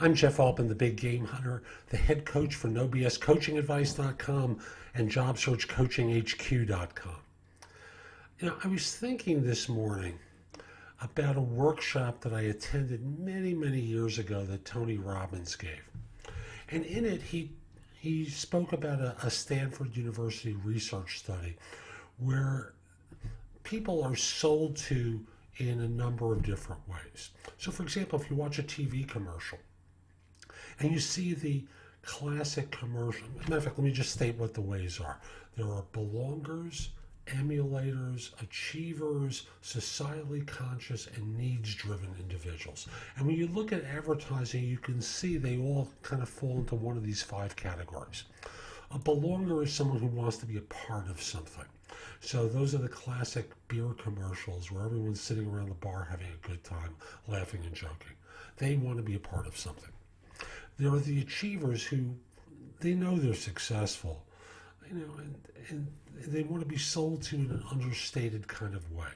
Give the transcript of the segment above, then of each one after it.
I'm Jeff Altman, the Big Game Hunter, the head coach for NoBSCoachingAdvice.com and JobSearchCoachingHQ.com. I was thinking this morning about a workshop that I attended many, many years ago that Tony Robbins gave. And in it, he spoke about a Stanford University research study where people are sold to in a number of different ways. So, for example, if you watch a TV commercial, and you see the classic commercial. As a matter of fact, let me just state what the ways are. There are belongers, emulators, achievers, societally conscious, and needs-driven individuals. And when you look at advertising, you can see they all kind of fall into one of these five categories. A belonger is someone who wants to be a part of something. So those are the classic beer commercials where everyone's sitting around the bar having a good time, laughing and joking. They want to be a part of something. There are the achievers who they know they're successful, and they want to be sold to in an understated kind of way.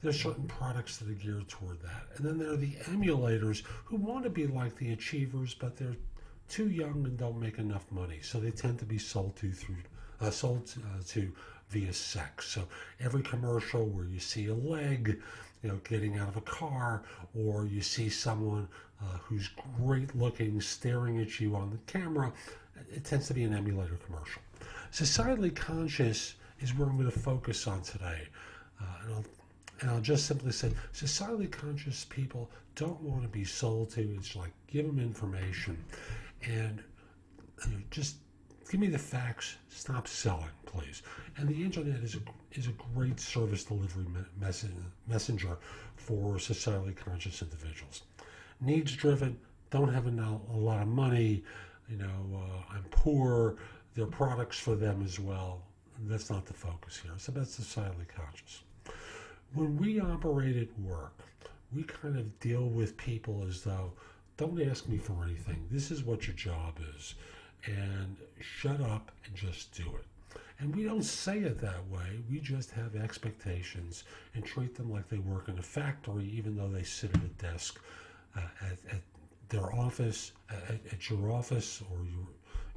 There's certain products that are geared toward that. And then there are the emulators who want to be like the achievers, but they're too young and don't make enough money. So they tend to be sold to via sex. So every commercial where you see a leg, getting out of a car, or you see someone who's great looking staring at you on the camera, it tends to be an emulator commercial. Societally conscious is where I'm going to focus on today. And I'll just simply say, societally conscious people don't want to be sold to. It's like, give them information and just give me the facts, stop selling, please. And the internet is a great service delivery messenger for societally conscious individuals. Needs driven, don't have a lot of money, I'm poor, there are products for them as well. That's not the focus here. It's about societally conscious. When we operate at work, we kind of deal with people as though, don't ask me for anything. This is what your job is. And shut up and just do it. And we don't say it that way. We just have expectations and treat them like they work in a factory, even though they sit at a desk at their office, at your office or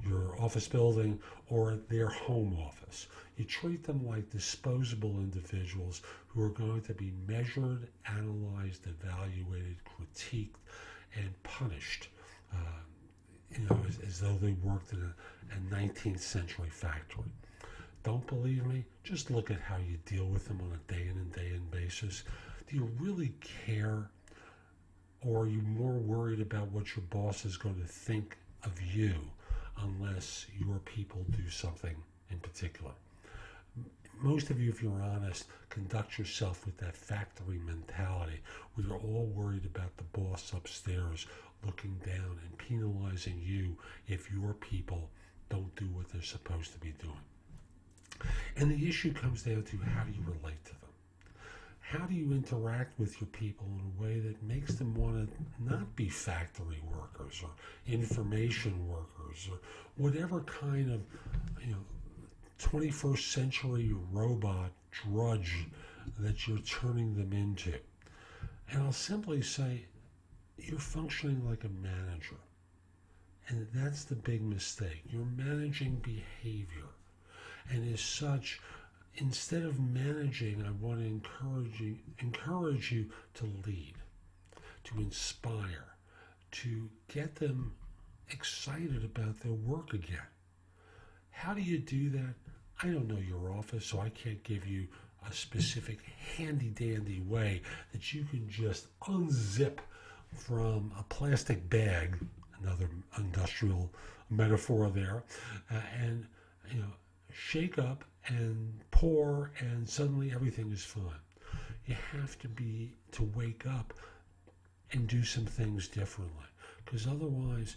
your office building, or at their home office. You treat them like disposable individuals who are going to be measured, analyzed, evaluated, critiqued, and punished. As though they worked in a 19th century factory. Don't believe me? Just look at how you deal with them on a day in and day in basis. Do you really care? Or are you more worried about what your boss is going to think of you unless your people do something in particular? Most of you, if you're honest, conduct yourself with that factory mentality where you're all worried about the boss upstairs looking down and penalizing you if your people don't do what they're supposed to be doing. And the issue comes down to, how do you relate to them? How do you interact with your people in a way that makes them want to not be factory workers or information workers or whatever kind of 21st century robot drudge that you're turning them into? And I'll simply say, you're functioning like a manager. And that's the big mistake. You're managing behavior. And as such, instead of managing, I want to encourage you to lead, to inspire, to get them excited about their work again. How do you do that? I don't know your office, so I can't give you a specific handy-dandy way that you can just unzip from a plastic bag, another industrial metaphor there, and shake up and pour, and suddenly everything is fine. You have to wake up and do some things differently, because otherwise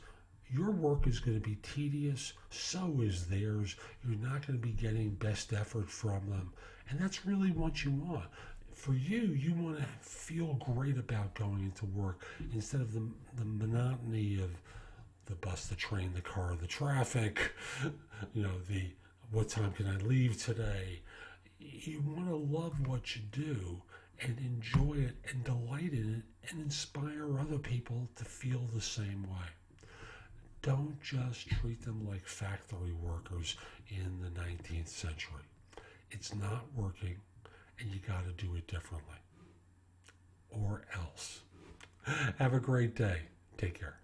your work is going to be tedious, so is theirs. You're not going to be getting best effort from them, and that's really what you want. For you want to feel great about going into work instead of the monotony of the bus, the train, the car, the traffic, the what time can I leave today. You want to love what you do and enjoy it and delight in it and inspire other people to feel the same way. Don't just treat them like factory workers in the 19th century. It's not working, and you got to do it differently. Or else. Have a great day. Take care.